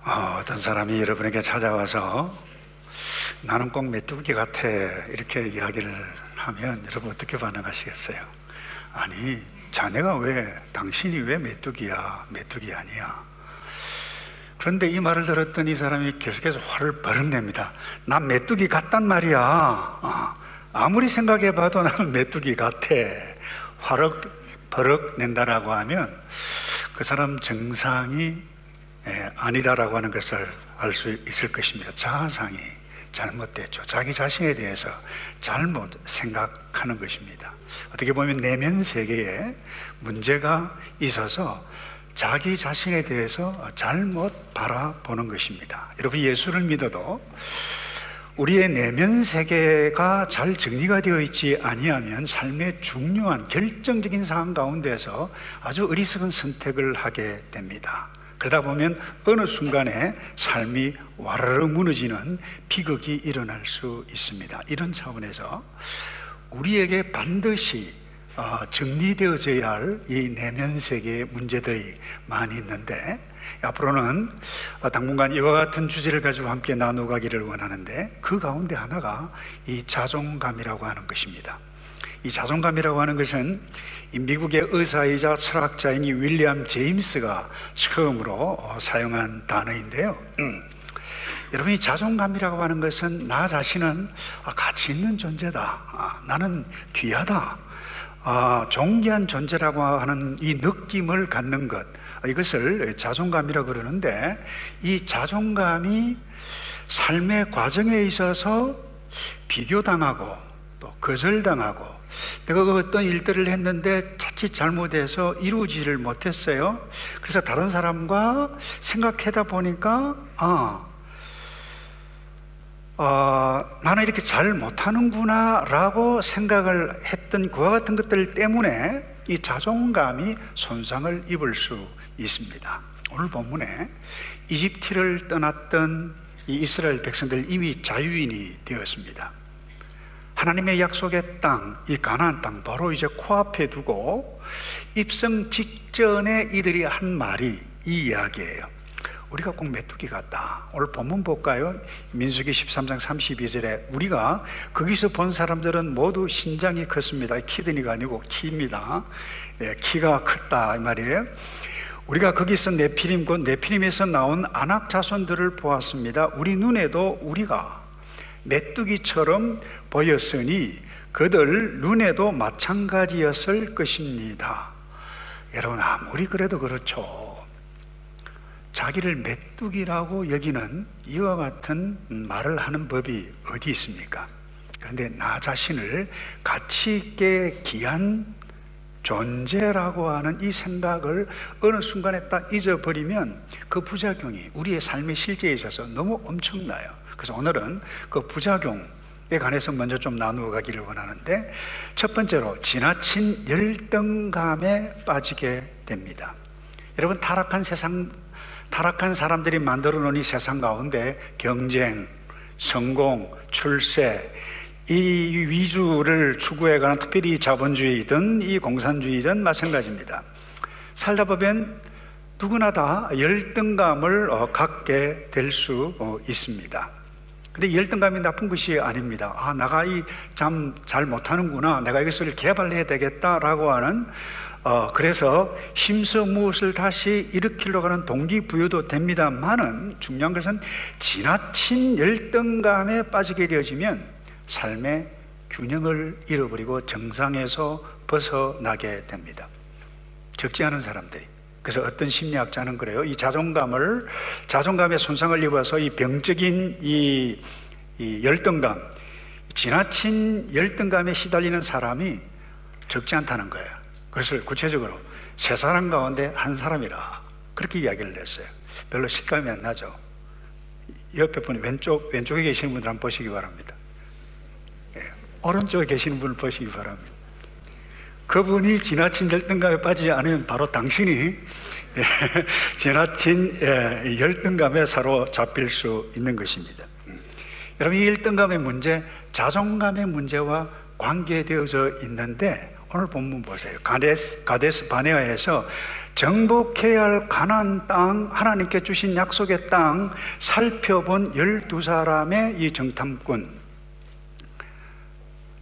어떤 사람이 여러분에게 찾아와서 나는 꼭 메뚜기 같아 이렇게 이야기를 하면 여러분 어떻게 반응하시겠어요? 아니, 당신이 왜 메뚜기야? 메뚜기 아니야. 그런데 이 말을 들었던 이 사람이 계속해서 화를 버럭 냅니다. 난 메뚜기 같단 말이야. 아무리 생각해봐도 나는 메뚜기 같아. 화를 버럭 낸다라고 하면 그 사람 정상이 아니다라고 하는 것을 알 수 있을 것입니다. 자아상이 잘못됐죠. 자기 자신에 대해서 잘못 생각하는 것입니다. 어떻게 보면 내면 세계에 문제가 있어서 자기 자신에 대해서 잘못 바라보는 것입니다. 여러분, 예수를 믿어도 우리의 내면 세계가 잘 정리가 되어 있지 아니하면 삶의 중요한 결정적인 상황 가운데서 아주 어리석은 선택을 하게 됩니다. 그러다 보면 어느 순간에 삶이 와르르 무너지는 비극이 일어날 수 있습니다. 이런 차원에서 우리에게 반드시 정리되어져야 할 이 내면 세계의 문제들이 많이 있는데, 앞으로는 당분간 이와 같은 주제를 가지고 함께 나누가기를 원하는데, 그 가운데 하나가 이 자존감이라고 하는 것입니다. 이 자존감이라고 하는 것은 이 미국의 의사이자 철학자인 이 윌리엄 제임스가 처음으로 사용한 단어인데요. 여러분, 이 자존감이라고 하는 것은 나 자신은 가치 있는 존재다, 나는 귀하다, 존귀한 존재라고 하는 이 느낌을 갖는 것, 이것을 자존감이라고 그러는데, 이 자존감이 삶의 과정에 있어서 비교당하고 또 거절당하고, 내가 어떤 일들을 했는데 자칫 잘못해서 이루지를 못했어요. 그래서 다른 사람과 생각하다 보니까 나는 이렇게 잘 못하는구나 라고 생각을 했던 그와 같은 것들 때문에 이 자존감이 손상을 입을 수 있습니다. 오늘 본문에 이집트를 떠났던 이 이스라엘 백성들 이미 자유인이 되었습니다. 하나님의 약속의 땅, 이 가나안 땅 바로 이제 코앞에 두고 입성 직전에 이들이 한 말이 이 이야기예요. 우리가 꼭 메뚜기 같다. 오늘 본문 볼까요? 민수기 13장 32절에 우리가 거기서 본 사람들은 모두 신장이 컸습니다. 키드니가 아니고 키입니다. 키가 컸다 이 말이에요. 우리가 거기서 네피림 곧 네피림에서 나온 아낙 자손들을 보았습니다. 우리 눈에도 우리가 메뚜기처럼 보였으니 그들 눈에도 마찬가지였을 것입니다. 여러분, 아무리 그래도 그렇죠. 자기를 메뚜기라고 여기는 이와 같은 말을 하는 법이 어디 있습니까? 그런데 나 자신을 가치 있게 귀한 존재라고 하는 이 생각을 어느 순간에 딱 잊어버리면 그 부작용이 우리의 삶의 실제에 있어서 너무 엄청나요. 그래서 오늘은 그 부작용에 관해서 먼저 좀 나누어 가기를 원하는데, 첫 번째로 지나친 열등감에 빠지게 됩니다. 여러분, 타락한 사람들이 만들어 놓은 이 세상 가운데 경쟁, 성공, 출세, 이 위주를 추구해가는, 특별히 자본주의든 이 공산주의든 마찬가지입니다. 살다 보면 누구나 다 열등감을 갖게 될 수 있습니다. 근데 열등감이 나쁜 것이 아닙니다. 내가 참 잘 못하는구나, 내가 이것을 개발해야 되겠다라고 하는 그래서 힘써 무엇을 다시 일으키려고 하는 동기부여도 됩니다만은, 중요한 것은 지나친 열등감에 빠지게 되어지면 삶의 균형을 잃어버리고 정상에서 벗어나게 됩니다. 적지 않은 사람들이. 그래서 어떤 심리학자는 그래요. 이 자존감의 손상을 입어서 이 병적인 이 열등감, 지나친 열등감에 시달리는 사람이 적지 않다는 거예요. 그것을 구체적으로 세 사람 가운데 한 사람이라 그렇게 이야기를 했어요. 별로 실감이 안 나죠. 옆에 분이 왼쪽에 계시는 분들 한번 보시기 바랍니다. 오른쪽에 계시는 분을 보시기 바랍니다. 그분이 지나친 열등감에 빠지지 않으면 바로 당신이 지나친 열등감에 사로잡힐 수 있는 것입니다. 여러분, 이 열등감의 문제, 자존감의 문제와 관계되어져 있는데, 오늘 본문 보세요. 가데스 바네아에서 정복해야 할 가나안 땅, 하나님께 주신 약속의 땅 살펴본 12사람의 이 정탐꾼,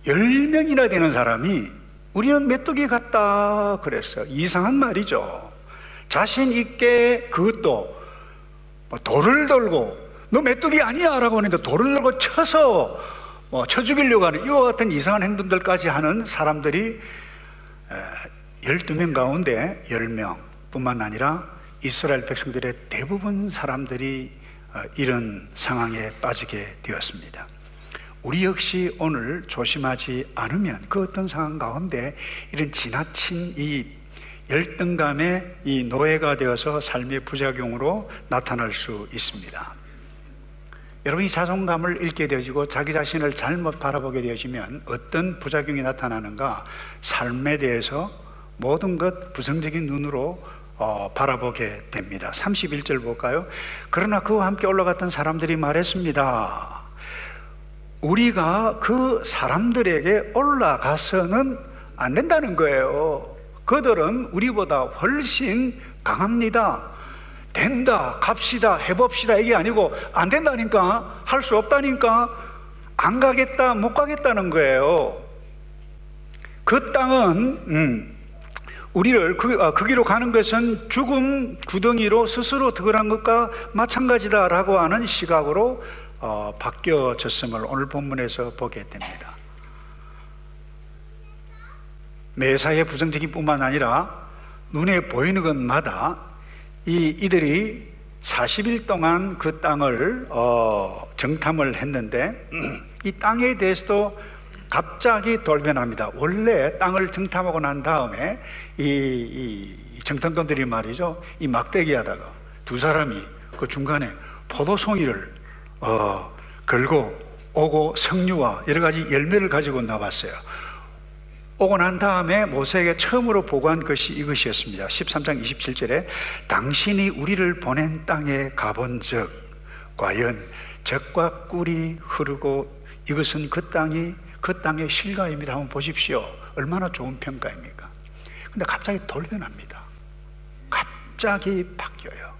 10명이나 되는 사람이 우리는 메뚜기 같다 그랬어요. 이상한 말이죠. 자신 있게 그것도 돌을 들고 너 메뚜기 아니야 라고 하는데 돌을 들고 쳐서 쳐 죽이려고 하는 이와 같은 이상한 행동들까지 하는 사람들이 12명 가운데 10명 뿐만 아니라 이스라엘 백성들의 대부분 사람들이 이런 상황에 빠지게 되었습니다. 우리 역시 오늘 조심하지 않으면 그 어떤 상황 가운데 이런 지나친 이 열등감의 이 노예가 되어서 삶의 부작용으로 나타날 수 있습니다. 여러분이 자존감을 잃게 되어지고 자기 자신을 잘못 바라보게 되어지면 어떤 부작용이 나타나는가? 삶에 대해서 모든 것 부정적인 눈으로 바라보게 됩니다. 31절 볼까요? 그러나 그와 함께 올라갔던 사람들이 말했습니다. 우리가 그 사람들에게 올라가서는 안 된다는 거예요. 그들은 우리보다 훨씬 강합니다. 된다, 갑시다, 해봅시다 이게 아니고 안 된다니까, 할 수 없다니까, 안 가겠다, 못 가겠다는 거예요. 그 땅은 우리를 거기로 가는 것은 죽음 구덩이로 스스로 들어간 것과 마찬가지다라고 하는 시각으로 바뀌어졌음을 오늘 본문에서 보게 됩니다. 매사에 부정적인 뿐만 아니라 눈에 보이는 것마다 이들이 40일 동안 그 땅을 정탐을 했는데 이 땅에 대해서도 갑자기 돌변합니다. 원래 땅을 정탐하고 난 다음에 이 정탐꾼들이 말이죠, 이 막대기 하다가 두 사람이 그 중간에 포도송이를 걸고 오고 석류와 여러 가지 열매를 가지고 나왔어요. 오고 난 다음에 모세에게 처음으로 보고한 것이 이것이었습니다. 13장 27절에 당신이 우리를 보낸 땅에 가본 적 과연 젖과 꿀이 흐르고 이것은 그 땅의 실과입니다. 한번 보십시오. 얼마나 좋은 평가입니까? 근데 갑자기 돌변합니다. 갑자기 바뀌어요.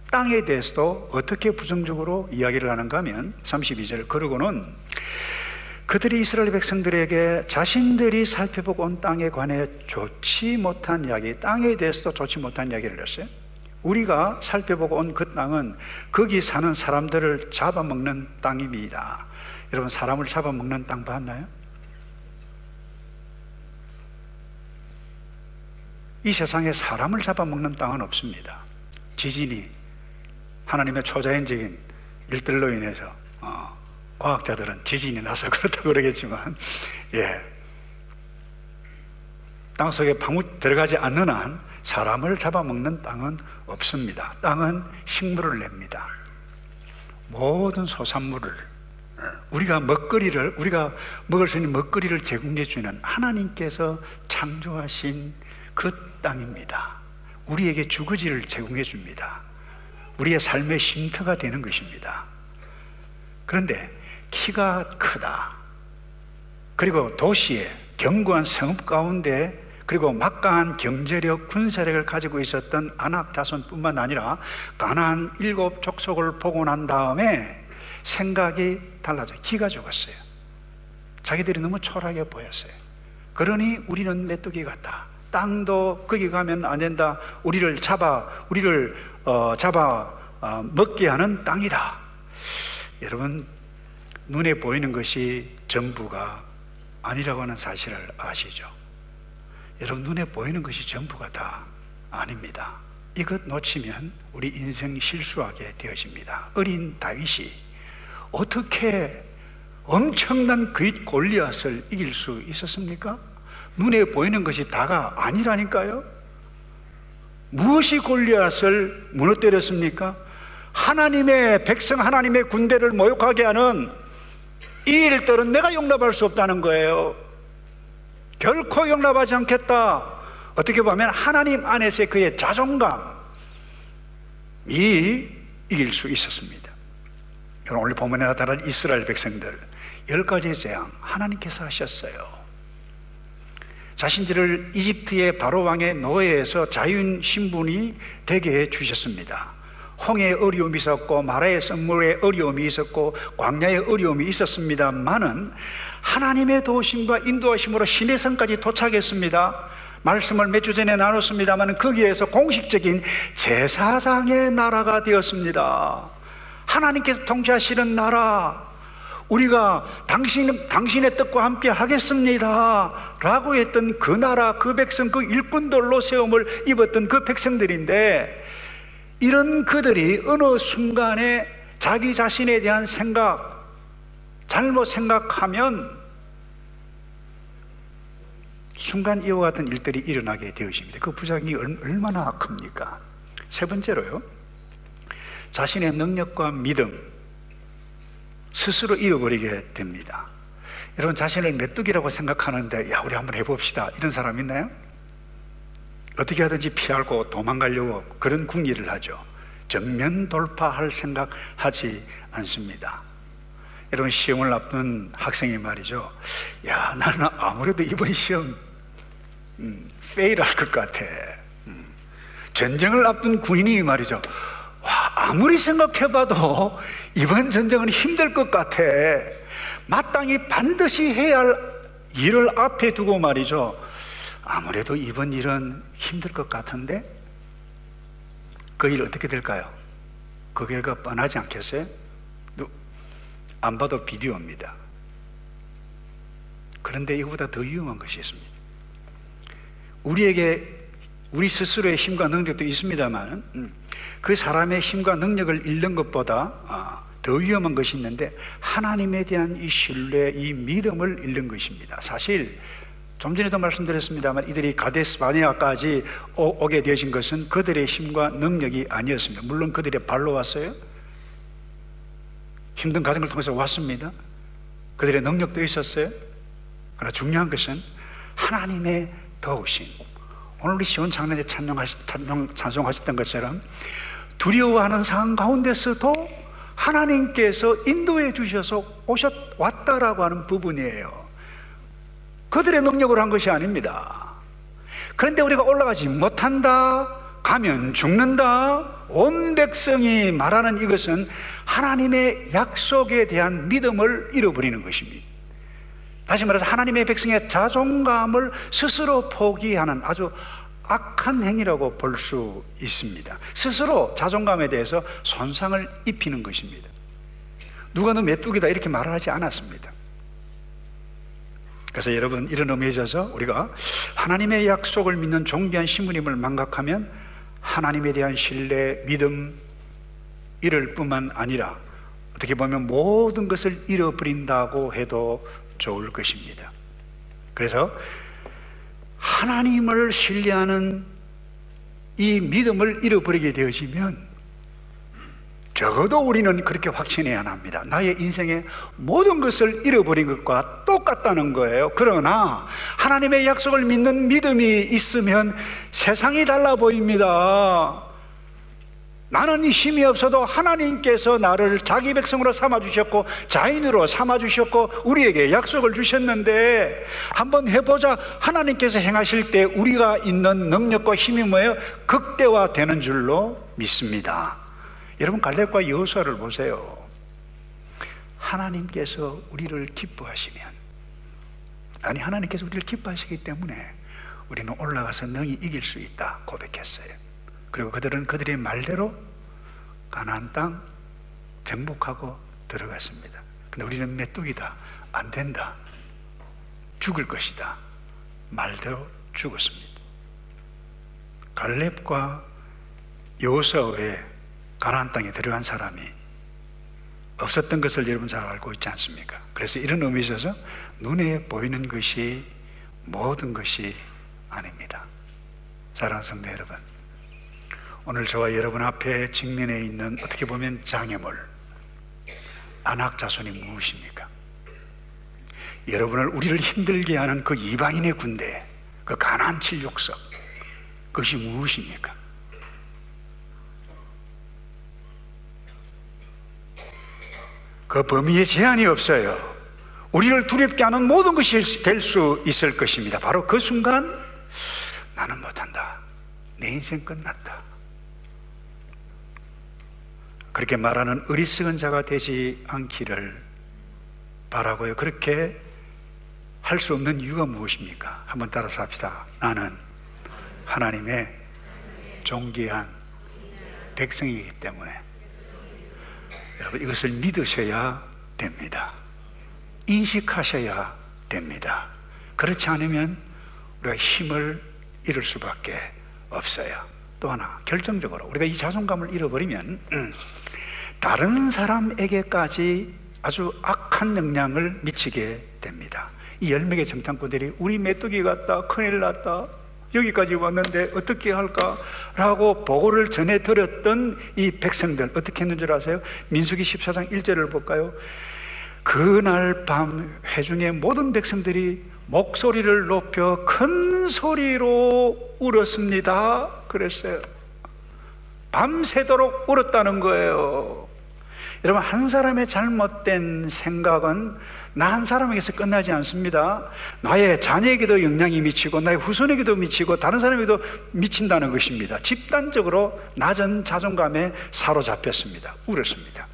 땅에 대해서도 어떻게 부정적으로 이야기를 하는가 하면 32절, 그러고는 그들이 이스라엘 백성들에게 자신들이 살펴보고 온 땅에 관해 좋지 못한 이야기, 땅에 대해서도 좋지 못한 이야기를 했어요. 우리가 살펴보고 온 그 땅은 거기 사는 사람들을 잡아먹는 땅입니다. 여러분, 사람을 잡아먹는 땅 봤나요? 이 세상에 사람을 잡아먹는 땅은 없습니다. 지진이 하나님의 초자연적인 일들로 인해서 과학자들은 지진이 나서 그렇다고 그러겠지만 땅속에 파묻 들어가지 않는 한 사람을 잡아먹는 땅은 없습니다. 땅은 식물을 냅니다. 모든 소산물을 우리가 먹을 수 있는 먹거리를 제공해 주는 하나님께서 창조하신 그 땅입니다. 우리에게 주거지를 제공해 줍니다. 우리의 삶의 쉼터가 되는 것입니다. 그런데 키가 크다, 그리고 도시에 견고한 성읍 가운데, 그리고 막강한 경제력, 군사력을 가지고 있었던 아낙 자손뿐만 아니라 가나안 7족속을 보고 난 다음에 생각이 달라져요. 기가 죽었어요. 자기들이 너무 초라하게 보였어요. 그러니 우리는 메뚜기 같다, 땅도 거기 가면 안 된다, 우리를 잡아 먹게 하는 땅이다. 여러분, 눈에 보이는 것이 전부가 아니라고 하는 사실을 아시죠? 여러분, 눈에 보이는 것이 전부가 다 아닙니다. 이것 놓치면 우리 인생 실수하게 되어집니다. 어린 다윗이 어떻게 엄청난 그윗 골리앗을 이길 수 있었습니까? 눈에 보이는 것이 다가 아니라니까요. 무엇이 골리앗을 무너뜨렸습니까? 하나님의 백성, 하나님의 군대를 모욕하게 하는 이 일들은 내가 용납할 수 없다는 거예요. 결코 용납하지 않겠다. 어떻게 보면 하나님 안에서의 그의 자존감이 이길 수 있었습니다. 오늘 본문에 나타난 이스라엘 백성들 10가지의 재앙 하나님께서 하셨어요. 자신들을 이집트의 바로 왕의 노예에서 자유인 신분이 되게 해 주셨습니다. 홍해의 어려움이 있었고 마라의 썰물의 어려움이 있었고 광야의 어려움이 있었습니다만은 하나님의 도우심과 인도하심으로 시내산까지 도착했습니다. 말씀을 몇 주 전에 나눴습니다만 거기에서 공식적인 제사장의 나라가 되었습니다. 하나님께서 통치하시는 나라, 우리가 당신의 뜻과 함께 하겠습니다 라고 했던 그 나라, 그 백성, 그 일꾼들로 세움을 입었던 그 백성들인데, 이런 그들이 어느 순간에 자기 자신에 대한 생각, 잘못 생각하면 순간 이와 같은 일들이 일어나게 되어집니다. 그 부작용이 얼마나 큽니까? 세 번째로요, 자신의 능력과 믿음 스스로 잃어버리게 됩니다. 여러분, 자신을 메뚜기라고 생각하는데 야, 우리 한번 해봅시다 이런 사람 있나요? 어떻게 하든지 피하고 도망가려고 그런 궁리를 하죠. 정면 돌파할 생각 하지 않습니다. 여러분, 시험을 앞둔 학생이 말이죠, 야, 나는 아무래도 이번 시험 페일할 것 같아. 전쟁을 앞둔 군인이 말이죠, 와, 아무리 생각해봐도 이번 전쟁은 힘들 것 같아. 마땅히 반드시 해야 할 일을 앞에 두고 말이죠, 아무래도 이번 일은 힘들 것 같은데 그 일 어떻게 될까요? 그 결과 뻔하지 않겠어요? 안 봐도 비디오입니다. 그런데 이거보다 더 위험한 것이 있습니다. 우리 스스로의 힘과 능력도 있습니다만 그 사람의 힘과 능력을 잃는 것보다 더 위험한 것이 있는데, 하나님에 대한 이 신뢰, 이 믿음을 잃는 것입니다. 사실 좀 전에도 말씀드렸습니다만 이들이 가데스 바네아까지 오게 되신 것은 그들의 힘과 능력이 아니었습니다. 물론 그들의 발로 왔어요. 힘든 과정을 통해서 왔습니다. 그들의 능력도 있었어요. 그러나 중요한 것은 하나님의 도우심. 오늘 우리 시온 장로에 찬송하셨던 것처럼 두려워하는 상황 가운데서도 하나님께서 인도해 주셔서 왔다라고 하는 부분이에요. 그들의 능력으로 한 것이 아닙니다. 그런데 우리가 올라가지 못한다, 가면 죽는다, 온 백성이 말하는 이것은 하나님의 약속에 대한 믿음을 잃어버리는 것입니다. 다시 말해서 하나님의 백성의 자존감을 스스로 포기하는 아주 악한 행위라고 볼 수 있습니다. 스스로 자존감에 대해서 손상을 입히는 것입니다. 누가 너 메뚜기다 이렇게 말을 하지 않았습니다. 그래서 여러분, 이런 의미에 있어서 우리가 하나님의 약속을 믿는 존귀한 신분임을 망각하면 하나님에 대한 신뢰, 믿음 잃을 뿐만 아니라 어떻게 보면 모든 것을 잃어버린다고 해도 좋을 것입니다. 그래서 하나님을 신뢰하는 이 믿음을 잃어버리게 되어지면 적어도 우리는 그렇게 확신해야 합니다. 나의 인생의 모든 것을 잃어버린 것과 똑같다는 거예요. 그러나 하나님의 약속을 믿는 믿음이 있으면 세상이 달라 보입니다. 나는 힘이 없어도 하나님께서 나를 자기 백성으로 삼아주셨고 자인으로 삼아주셨고 우리에게 약속을 주셨는데 한번 해보자. 하나님께서 행하실 때 우리가 있는 능력과 힘이 뭐예요? 극대화되는 줄로 믿습니다. 여러분, 갈렙과 여호수아를 보세요. 하나님께서 우리를 기뻐하시면, 아니 하나님께서 우리를 기뻐하시기 때문에 우리는 올라가서 능히 이길 수 있다 고백했어요. 그리고 그들은 그들의 말대로 가나안 땅 정복하고 들어갔습니다. 근데 우리는 메뚜기다, 안 된다, 죽을 것이다, 말대로 죽었습니다. 갈렙과 여호수아 외에 가나안 땅에 들어간 사람이 없었던 것을 여러분 잘 알고 있지 않습니까? 그래서 이런 의미에 있어서 눈에 보이는 것이 모든 것이 아닙니다. 사랑하는 성도 여러분, 오늘 저와 여러분 앞에 직면해 있는 어떻게 보면 장애물, 안악자손이 무엇입니까? 우리를 힘들게 하는 그 이방인의 군대, 그 가나안 7육석, 그것이 무엇입니까? 그 범위에 제한이 없어요. 우리를 두렵게 하는 모든 것이 될 수 있을 것입니다. 바로 그 순간 나는 못한다, 내 인생 끝났다, 그렇게 말하는 어리석은 자가 되지 않기를 바라고요. 그렇게 할 수 없는 이유가 무엇입니까? 한번 따라서 합시다. 나는 하나님의 존귀한 백성이기 때문에. 여러분, 이것을 믿으셔야 됩니다. 인식하셔야 됩니다. 그렇지 않으면 우리가 힘을 잃을 수밖에 없어요. 또 하나, 결정적으로 우리가 이 자존감을 잃어버리면 다른 사람에게까지 아주 악한 영향을 미치게 됩니다. 이 10명의 정탐꾼들이 우리 메뚜기 같다, 큰일 났다, 여기까지 왔는데 어떻게 할까? 라고 보고를 전해 들었던 이 백성들 어떻게 했는 줄 아세요? 민수기 14장 1절을 볼까요? 그날 밤 회중의 모든 백성들이 목소리를 높여 큰 소리로 울었습니다. 그랬어요. 밤새도록 울었다는 거예요. 여러분, 한 사람의 잘못된 생각은 나 한 사람에게서 끝나지 않습니다. 나의 자녀에게도 영향이 미치고 나의 후손에게도 미치고 다른 사람에게도 미친다는 것입니다. 집단적으로 낮은 자존감에 사로잡혔습니다. 울었습니다.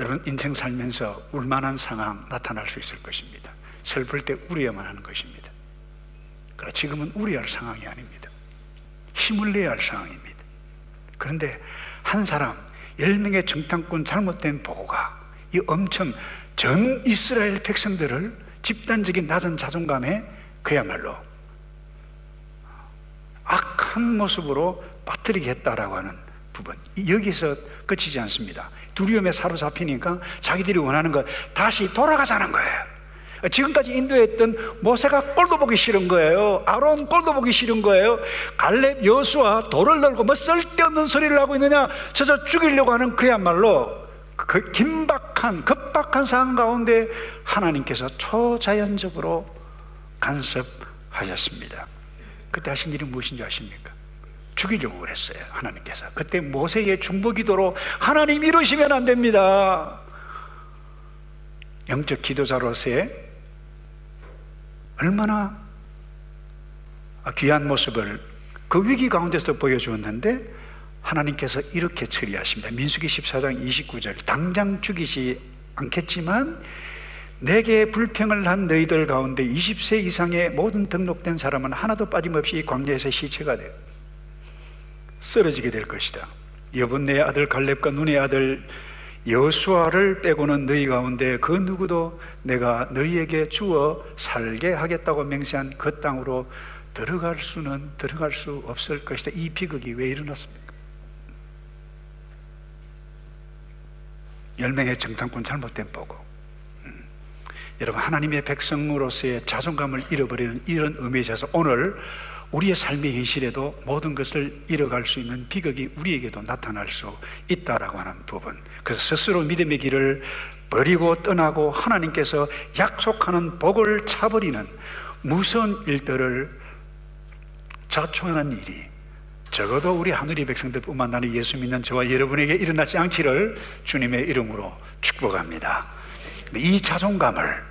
여러분, 인생 살면서 울만한 상황 나타날 수 있을 것입니다. 슬플 때 울어야만 하는 것입니다. 그러나 지금은 울어야 할 상황이 아닙니다. 힘을 내야 할 상황입니다. 그런데 한 사람 10명의 정탐꾼 잘못된 보고가 이 엄청 전 이스라엘 백성들을 집단적인 낮은 자존감에 그야말로 악한 모습으로 빠뜨리게 했다라고 하는 부분, 여기서 그치지 않습니다. 두려움에 사로잡히니까 자기들이 원하는 것 다시 돌아가자는 거예요. 지금까지 인도했던 모세가 꼴도 보기 싫은 거예요. 아론 꼴도 보기 싫은 거예요. 갈렙, 여수와 돌을 들고 뭐 쓸데없는 소리를 하고 있느냐, 저저 죽이려고 하는 그야말로 그 급박한 상황 가운데 하나님께서 초자연적으로 간섭하셨습니다. 그때 하신 일이 무엇인지 아십니까? 죽이려고 그랬어요. 하나님께서 그때 모세의 중보기도로 하나님 이러시면 안 됩니다. 영적 기도자로서의 얼마나 귀한 모습을 그 위기 가운데서 보여주었는데 하나님께서 이렇게 처리하십니다. 민수기 14장 29절, 당장 죽이지 않겠지만 내게 불평을 한 너희들 가운데 20세 이상의 모든 등록된 사람은 하나도 빠짐없이 광야에서 시체가 되어 쓰러지게 될 것이다. 여분네의 아들 갈렙과 눈의 아들 여수아를 빼고는 너희 가운데 그 누구도 내가 너희에게 주어 살게 하겠다고 맹세한 그 땅으로 들어갈 수 없을 것이다. 이 비극이 왜 일어났습니까? 10명의 정탐꾼 잘못된 보고. 여러분, 하나님의 백성으로서의 자존감을 잃어버리는 이런 의미에 있어서 오늘 우리의 삶의 현실에도 모든 것을 잃어갈 수 있는 비극이 우리에게도 나타날 수 있다라고 하는 부분. 그래서 스스로 믿음의 길을 버리고 떠나고 하나님께서 약속하는 복을 차버리는 무서운 일들을 자초하는 일이 적어도 우리 하늘의 백성들뿐만 아니라 예수 믿는 저와 여러분에게 일어나지 않기를 주님의 이름으로 축복합니다. 이 자존감을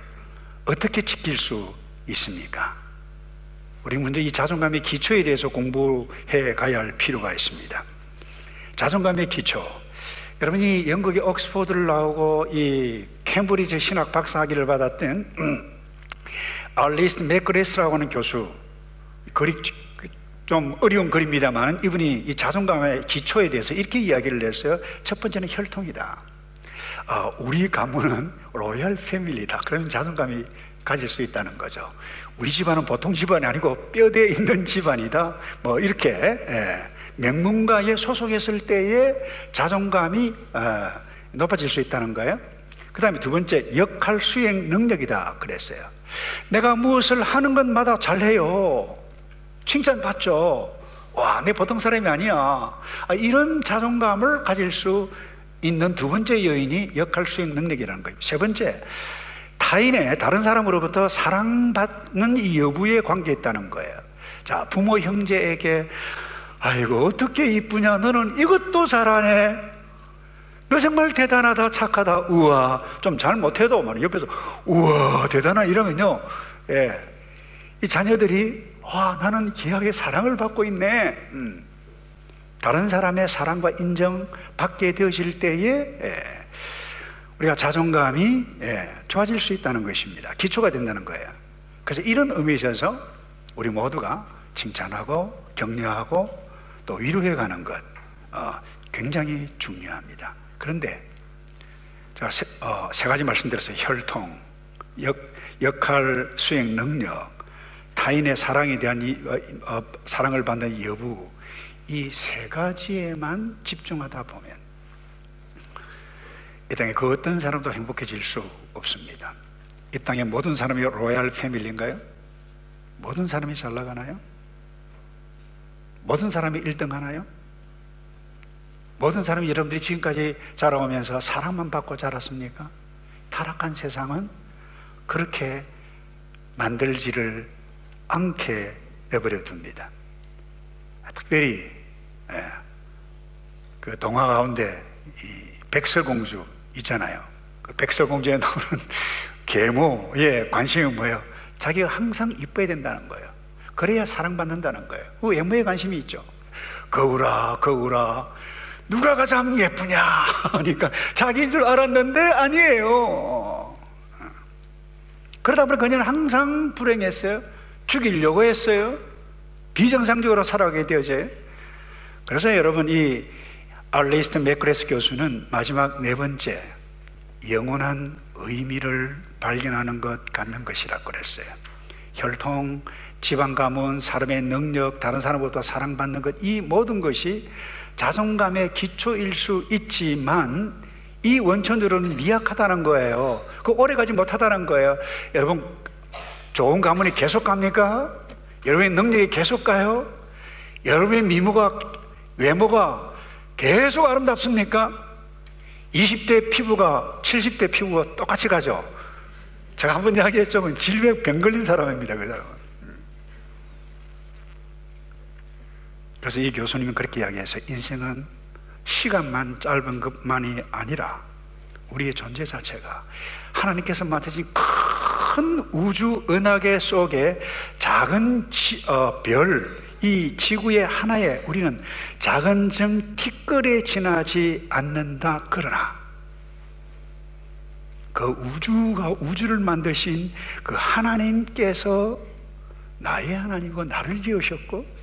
어떻게 지킬 수 있습니까? 우리 먼저 이 자존감의 기초에 대해서 공부해 가야 할 필요가 있습니다. 자존감의 기초, 여러분이 영국의 옥스포드를 나오고 이 캠브리지 신학 박사학위를 받았던 알리스트 맥그레스라고 하는 교수, 좀 어려운 글입니다만 이분이 이 자존감의 기초에 대해서 이렇게 이야기를 했어요. 첫 번째는 혈통이다. 우리 가문은 로얄 패밀리다. 그러면 자존감이 가질 수 있다는 거죠. 우리 집안은 보통 집안이 아니고 뼈대에 있는 집안이다. 뭐 이렇게 명문가에 소속했을 때의 자존감이 높아질 수 있다는 거예요. 그 다음에 두 번째, 역할 수행 능력이다 그랬어요. 내가 무엇을 하는 것마다 잘해요. 칭찬받죠. 와, 내 보통 사람이 아니야. 이런 자존감을 가질 수 있는 두 번째 요인이 역할 수행 능력이라는 거예요. 세 번째, 타인의 다른 사람으로부터 사랑받는 이 여부에 관계 있다는 거예요. 자, 부모 형제에게 아이고 어떻게 이쁘냐, 너는 이것도 잘하네, 너 정말 대단하다, 착하다, 우와. 좀 잘못해도 막 옆에서 우와 대단하 이러면요, 예, 이 자녀들이 와, 나는 귀하게 사랑을 받고 있네. 다른 사람의 사랑과 인정 받게 되어질 때에 우리가 자존감이 좋아질 수 있다는 것입니다. 기초가 된다는 거예요. 그래서 이런 의미에서 우리 모두가 칭찬하고 격려하고 또 위로해 가는 것 굉장히 중요합니다. 그런데 제가 세 가지 말씀드렸어요. 혈통, 역할 수행 능력, 타인의 사랑에 대한 사랑을 받는 여부, 이 세 가지에만 집중하다 보면 이 땅에 그 어떤 사람도 행복해질 수 없습니다. 이 땅에 모든 사람이 로얄 패밀리인가요? 모든 사람이 잘 나가나요? 모든 사람이 1등 하나요? 모든 사람이 여러분들이 지금까지 자라오면서 사랑만 받고 자랐습니까? 타락한 세상은 그렇게 만들지를 않게 내버려 둡니다. 특별히 그 동화 가운데 이 백설공주 있잖아요. 그 백설공주에 나오는 계모의 관심이 뭐예요? 자기가 항상 이뻐야 된다는 거예요. 그래야 사랑받는다는 거예요. 그 외모에 관심이 있죠. 거울아 거울아 누가 가장 예쁘냐 하니까 자기인 줄 알았는데 아니에요. 그러다 보니 그녀는 항상 불행했어요. 죽이려고 했어요. 비정상적으로 살아가게 되어져요. 그래서 여러분, 이 알리스트 맥그레스 교수는 마지막 네 번째, 영원한 의미를 발견하는 것, 갖는 것이라고 그랬어요. 혈통, 집안 가문, 사람의 능력, 다른 사람보다 사랑받는 것, 이 모든 것이 자존감의 기초일 수 있지만 이 원천으로는 미약하다는 거예요. 그 오래가지 못하다는 거예요. 여러분, 좋은 가문이 계속 갑니까? 여러분의 능력이 계속 가요? 여러분의 미모가, 외모가 계속 아름답습니까? 20대 피부가 70대 피부가 똑같이 가죠. 제가 한번 이야기했죠. 질병 걸린 사람입니다, 그 사람은. 그래서 이 교수님은 그렇게 이야기했어요. 인생은 시간만 짧은 것만이 아니라 우리의 존재 자체가 하나님께서 맡으신 큰 우주 은하계 속에 작은 별, 이 지구의 하나에 우리는 작은 점 티끌에 지나지 않는다. 그러나 그 우주를 만드신 그 하나님께서 나의 하나님이고 나를 지으셨고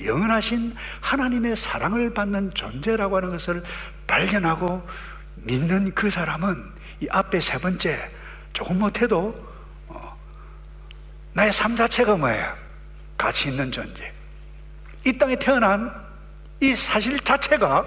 영원하신 하나님의 사랑을 받는 존재라고 하는 것을 발견하고 믿는 그 사람은 이 앞에 세 번째, 조금 못해도 나의 삶 자체가 뭐예요? 가치 있는 존재. 이 땅에 태어난 이 사실 자체가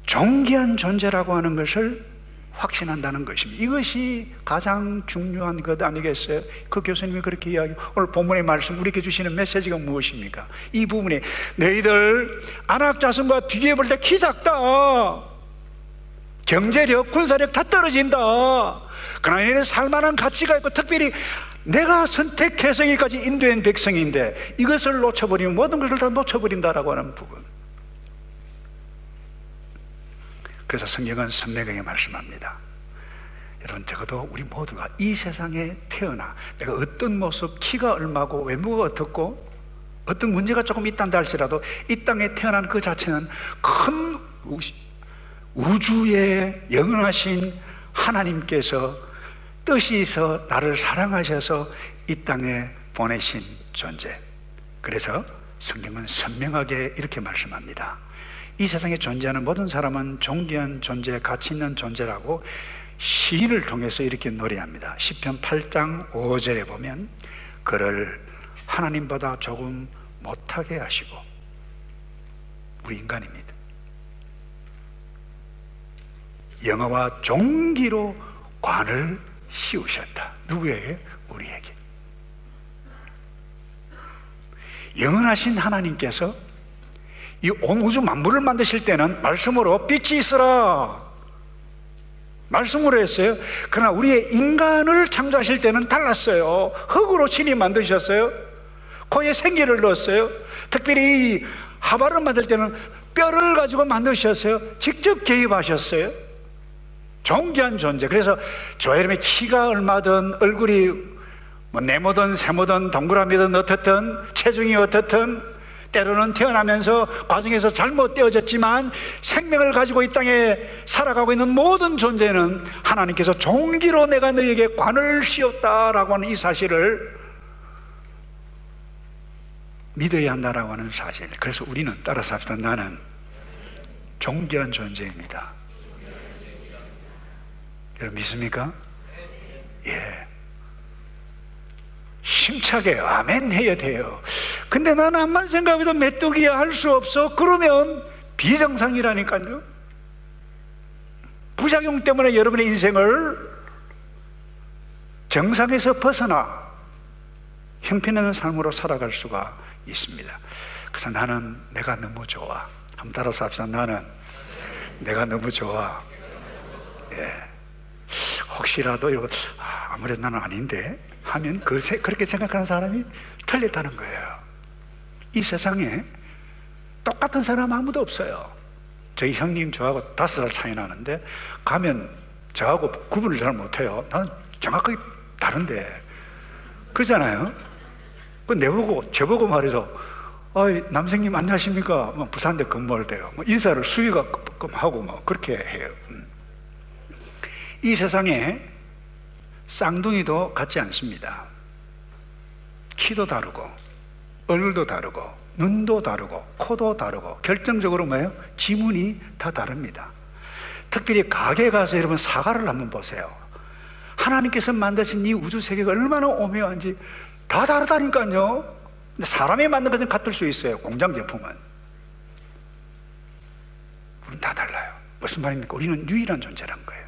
존귀한 존재라고 하는 것을 확신한다는 것입니다. 이것이 가장 중요한 것 아니겠어요? 그 교수님이 그렇게 이야기하고, 오늘 본문의 말씀 우리에게 주시는 메시지가 무엇입니까? 이 부분에 너희들 안악자손과 비교해 볼 때 키 작다, 경제력, 군사력 다 떨어진다. 그러나 얘는 살만한 가치가 있고 특별히 내가 선택해서 여기까지 인도한 백성인데 이것을 놓쳐버리면 모든 것을 다 놓쳐버린다라고 하는 부분. 그래서 성경은 선명하게 말씀합니다. 여러분, 적어도 우리 모두가 이 세상에 태어나 내가 어떤 모습, 키가 얼마고 외모가 어떻고 어떤 문제가 조금 있단다 할지라도 이 땅에 태어난 그 자체는 큰 우주에 영원하신 하나님께서 뜻이 있어 나를 사랑하셔서 이 땅에 보내신 존재. 그래서 성경은 선명하게 이렇게 말씀합니다. 이 세상에 존재하는 모든 사람은 존귀한 존재, 가치 있는 존재라고 시인을 통해서 이렇게 노래합니다. 시편 8장 5절에 보면 그를 하나님보다 조금 못하게 하시고, 우리 인간입니다, 영화와 종기로 관을 씌우셨다. 누구에게? 우리에게. 영원하신 하나님께서 이 온 우주 만물을 만드실 때는 말씀으로 빛이 있으라 말씀으로 했어요. 그러나 우리의 인간을 창조하실 때는 달랐어요. 흙으로 친히 만드셨어요. 코에 생기를 넣었어요. 특별히 하바를 만들 때는 뼈를 가지고 만드셨어요. 직접 개입하셨어요. 존귀한 존재. 그래서 저와 여러분의 키가 얼마든, 얼굴이 뭐 네모든 세모든 동그라미든 어떻든, 체중이 어떻든, 때로는 태어나면서 과정에서 잘못 되어졌지만 생명을 가지고 이 땅에 살아가고 있는 모든 존재는 하나님께서 종기로 내가 너에게 관을 씌웠다라고 하는 이 사실을 믿어야 한다라고 하는 사실. 그래서 우리는 따라서 합시다. 나는 존귀한 존재입니다. 여러분 믿습니까? 예. 힘차게 아멘 해야 돼요. 근데 나는 암만 생각해도 메뚜기야 할 수 없어. 그러면 비정상이라니까요. 부작용 때문에 여러분의 인생을 정상에서 벗어나 형편없는 삶으로 살아갈 수가 있습니다. 그래서 나는 내가 너무 좋아. 한번 따라서 합시다. 나는 내가 너무 좋아. 예. 혹시라도 이거 아무래도 나는 아닌데 하면 그렇게 생각하는 사람이 틀렸다는 거예요. 이 세상에 똑같은 사람 아무도 없어요. 저희 형님 저하고 5살 차이 나는데 가면 저하고 구분을 잘 못해요. 나는 정확하게 다른데 그러잖아요. 저보고 말해서 남생님 안녕하십니까? 부산대 근무할 때요. 인사를 수위가끔 하고 그렇게 해요. 이 세상에 쌍둥이도 같지 않습니다. 키도 다르고 얼굴도 다르고 눈도 다르고 코도 다르고 결정적으로 뭐예요? 지문이 다 다릅니다. 특별히 가게 가서 여러분 사과를 한번 보세요. 하나님께서 만드신 이 우주 세계가 얼마나 오묘한지 다 다르다니까요. 근데 사람이 만든 것은 같을 수 있어요. 공장 제품은. 우리는 다 달라요. 무슨 말입니까? 우리는 유일한 존재란 거예요.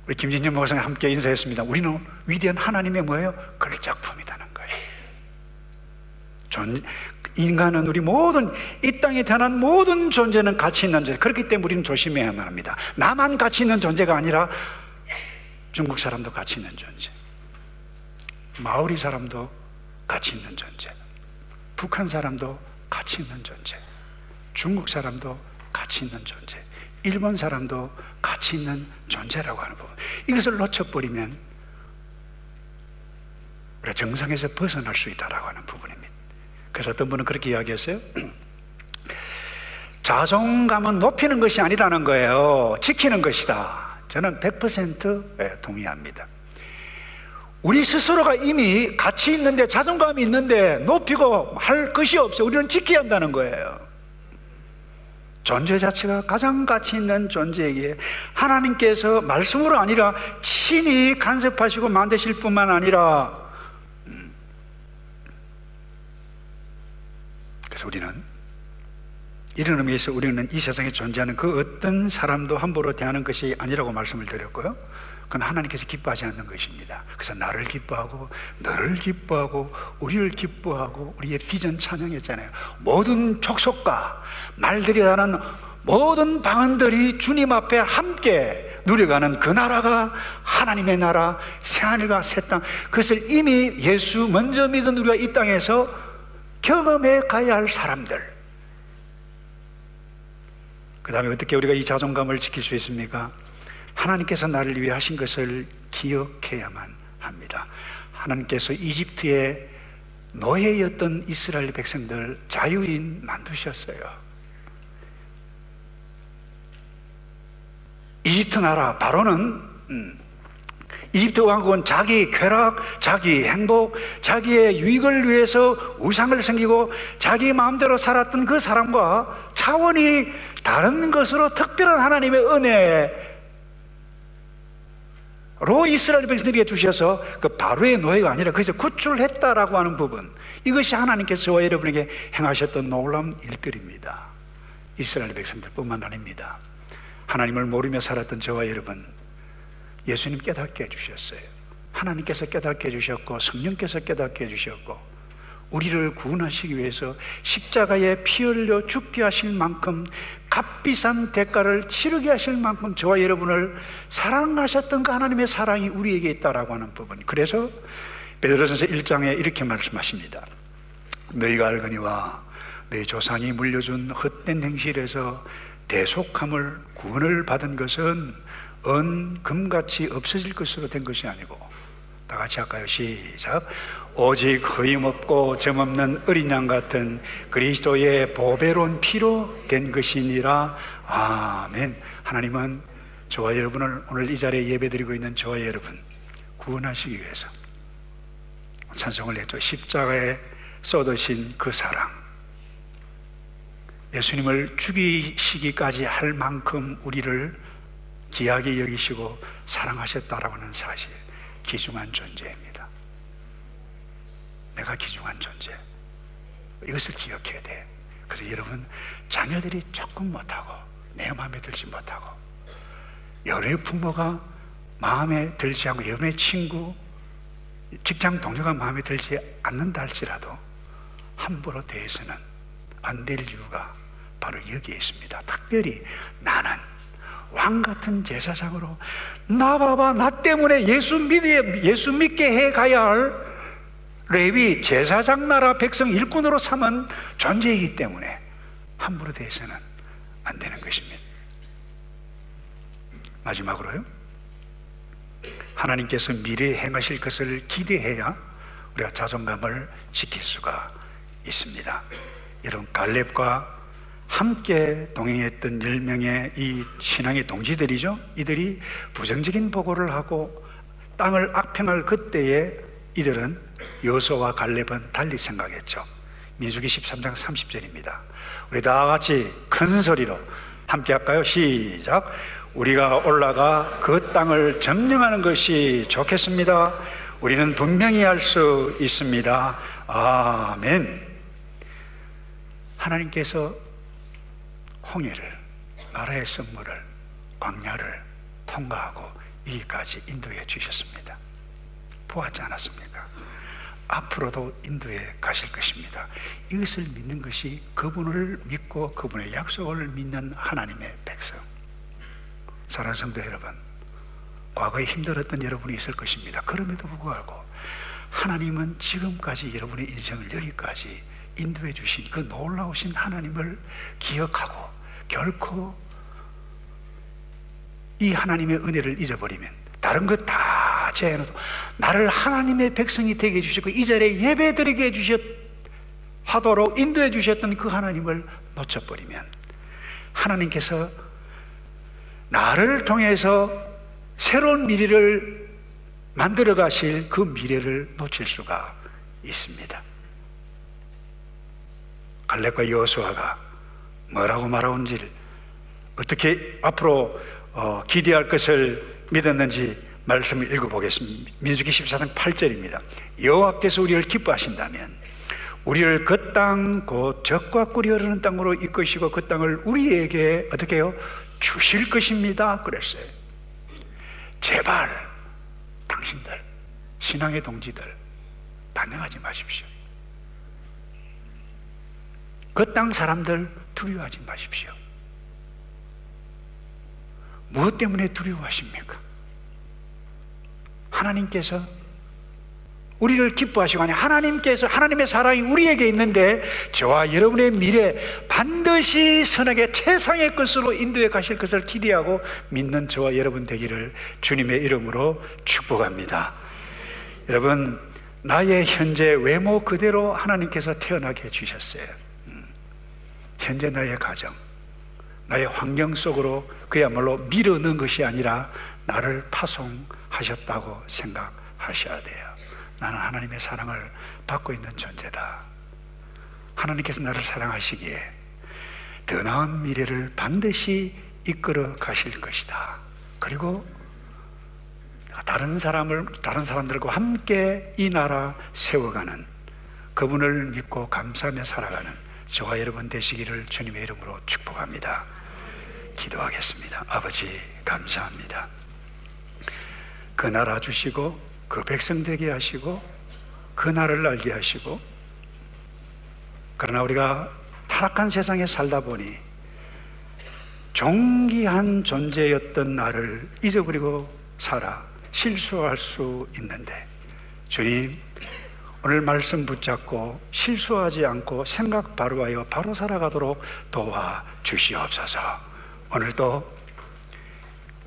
우리 김진영 목사님 함께 인사했습니다. 우리는 위대한 하나님의 뭐예요? 걸작품이라는 거예요. 인간은 우리 모든 이 땅에 태어난 모든 존재는 가치 있는 존재. 그렇기 때문에 우리는 조심해야만 합니다. 나만 가치 있는 존재가 아니라 중국 사람도 가치 있는 존재, 마오리 사람도 가치 있는 존재, 북한 사람도 가치 있는 존재, 중국 사람도 가치 있는 존재, 일본 사람도 가치 있는 존재라고 하는 부분. 이것을 놓쳐버리면 우리가 정상에서 벗어날 수 있다라고 하는 부분입니다. 그래서 어떤 분은 그렇게 이야기했어요. 자존감은 높이는 것이 아니라는 거예요. 지키는 것이다. 저는 100% 동의합니다. 우리 스스로가 이미 가치 있는데, 자존감이 있는데 높이고 할 것이 없어요. 우리는 지켜야 한다는 거예요. 존재 자체가 가장 가치 있는 존재에게 하나님께서 말씀으로 아니라 친히 간섭하시고 만드실 뿐만 아니라, 그래서 우리는 이런 의미에서 우리는 이 세상에 존재하는 그 어떤 사람도 함부로 대하는 것이 아니라고 말씀을 드렸고요. 그건 하나님께서 기뻐하지 않는 것입니다. 그래서 나를 기뻐하고 너를 기뻐하고 우리를 기뻐하고, 우리의 비전 찬양했잖아요. 모든 족속과 말들이 나는 모든 방언들이 주님 앞에 함께 누려가는 그 나라가 하나님의 나라, 새하늘과 새 땅. 그것을 이미 예수 먼저 믿은 우리가 이 땅에서 경험해 가야 할 사람들. 그 다음에 어떻게 우리가 이 자존감을 지킬 수 있습니까? 하나님께서 나를 위해 하신 것을 기억해야만 합니다. 하나님께서 이집트의 노예였던 이스라엘 백성들 자유인 만드셨어요. 이집트 나라 바로는 이집트 왕국은 자기 쾌락, 자기 행복, 자기의 유익을 위해서 우상을 섬기고 자기 마음대로 살았던 그 사람과 차원이 다른 것으로 특별한 하나님의 은혜로 이스라엘 백성들에게 주셔서 그 바로의 노예가 아니라 그래서 구출했다라고 하는 부분, 이것이 하나님께서 저와 여러분에게 행하셨던 놀라운 일들입니다. 이스라엘 백성들뿐만 아닙니다. 하나님을 모르며 살았던 저와 여러분, 예수님 깨닫게 해주셨어요. 하나님께서 깨닫게 해주셨고 성령께서 깨닫게 해주셨고, 우리를 구원하시기 위해서 십자가에 피 흘려 죽게 하실 만큼, 값비싼 대가를 치르게 하실 만큼 저와 여러분을 사랑하셨던 그 하나님의 사랑이 우리에게 있다라고 하는 부분. 그래서 베드로전서 1장에 이렇게 말씀하십니다. 너희가 알거니와 너희 조상이 물려준 헛된 행실에서 대속함을 구원을 받은 것은 금같이 없어질 것으로 된 것이 아니고, 다 같이 할까요? 시작. 오직 허임없고 점없는 어린 양 같은 그리스도의 보배로운 피로 된 것이니라. 아멘. 하나님은 저와 여러분을, 오늘 이 자리에 예배드리고 있는 저와 여러분 구원하시기 위해서 찬송을 했죠. 십자가에 쏟으신 그 사랑, 예수님을 죽이시기까지 할 만큼 우리를 귀하게 여기시고 사랑하셨다라고 하는 사실, 귀중한 존재입니다. 내가 귀중한 존재, 이것을 기억해야 돼. 그래서 여러분, 자녀들이 조금 못하고 내 마음에 들지 못하고, 여러분의 부모가 마음에 들지 않고, 여러분의 친구, 직장 동료가 마음에 들지 않는다 할지라도 함부로 대해서는 안 될 이유가 바로 여기에 있습니다. 특별히 나는 왕 같은 제사장으로, 나 봐봐, 나 때문에 예수 믿게 해 가야 할 레위 제사장 나라 백성 일꾼으로 삼은 존재이기 때문에 함부로 대해서는 안 되는 것입니다. 마지막으로요, 하나님께서 미래에 행하실 것을 기대해야 우리가 자존감을 지킬 수가 있습니다. 여러분, 갈렙과 함께 동행했던 10명의 이 신앙의 동지들이죠. 이들이 부정적인 보고를 하고 땅을 악평할 그때에 이들은 여호수아와 갈렙은 달리 생각했죠. 민수기 13장 30절입니다. 우리 다 같이 큰 소리로 함께 할까요? 시작. 우리가 올라가 그 땅을 점령하는 것이 좋겠습니다. 우리는 분명히 할 수 있습니다. 아멘. 하나님께서 홍해를, 나라의 선물을, 광야를 통과하고 여기까지 인도해 주셨습니다. 보았지 않았습니까? 앞으로도 인도해 가실 것입니다. 이것을 믿는 것이 그분을 믿고 그분의 약속을 믿는 하나님의 백성. 사랑하는 성도 여러분, 과거에 힘들었던 여러분이 있을 것입니다. 그럼에도 불구하고 하나님은 지금까지 여러분의 인생을 여기까지 인도해 주신 그 놀라우신 하나님을 기억하고, 결코 이 하나님의 은혜를 잊어버리면 다른 것 다 제해놓고 나를 하나님의 백성이 되게 해주시고 이 자리에 예배드리게 하도록 인도해 주셨던 그 하나님을 놓쳐버리면, 하나님께서 나를 통해서 새로운 미래를 만들어 가실 그 미래를 놓칠 수가 있습니다. 갈렙과 여호수아가 뭐라고 말하는지를, 어떻게 앞으로 기대할 것을 믿었는지 말씀을 읽어보겠습니다. 민수기 14장 8절입니다. 여호와께서 우리를 기뻐하신다면 우리를 그 땅, 곧 젖과 꿀이 흐르는 땅으로 이끄시고 그 땅을 우리에게 어떻게 해요? 주실 것입니다. 그랬어요. 제발 당신들, 신앙의 동지들, 반응하지 마십시오. 그 땅 사람들 두려워하지 마십시오. 무엇 때문에 두려워하십니까? 하나님께서 우리를 기뻐하시고, 아니 하나님께서, 하나님의 사랑이 우리에게 있는데 저와 여러분의 미래 반드시 선하게 최상의 것으로 인도해 가실 것을 기대하고 믿는 저와 여러분 되기를 주님의 이름으로 축복합니다. 여러분, 나의 현재 외모 그대로 하나님께서 태어나게 해주셨어요. 현재 나의 가정, 나의 환경 속으로 그야말로 밀어넣은 것이 아니라 나를 파송하셨다고 생각하셔야 돼요. 나는 하나님의 사랑을 받고 있는 존재다. 하나님께서 나를 사랑하시기에 더 나은 미래를 반드시 이끌어 가실 것이다. 그리고 다른 사람들과 함께 이 나라 세워가는, 그분을 믿고 감사하며 살아가는 저와 여러분 되시기를 주님의 이름으로 축복합니다. 기도하겠습니다. 아버지, 감사합니다. 그 나라 주시고 그 백성 되게 하시고 그 나라를 알게 하시고, 그러나 우리가 타락한 세상에 살다 보니 존귀한 존재였던 나를 잊어버리고 살아 실수할 수 있는데, 주님, 오늘 말씀 붙잡고 실수하지 않고 생각 바로하여 바로 살아가도록 도와주시옵소서. 오늘도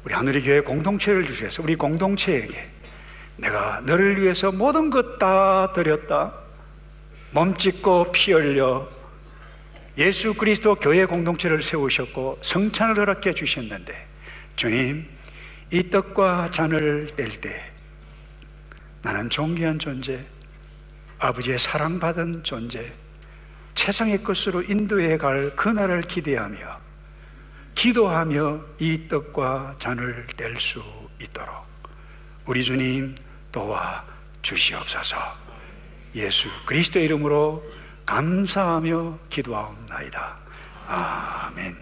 우리 하늘의 교회 공동체를 주셔서 우리 공동체에게 내가 너를 위해서 모든 것 다 드렸다, 몸짓고 피 흘려 예수 그리스도 교회 공동체를 세우셨고 성찬을 허락해 주셨는데, 주님, 이 떡과 잔을 뗄 때 나는 존귀한 존재, 아버지의 사랑받은 존재, 최상의 것으로 인도해 갈 그날을 기대하며 기도하며 이 떡과 잔을 뗄 수 있도록 우리 주님 도와주시옵소서. 예수 그리스도의 이름으로 감사하며 기도하옵나이다. 아멘.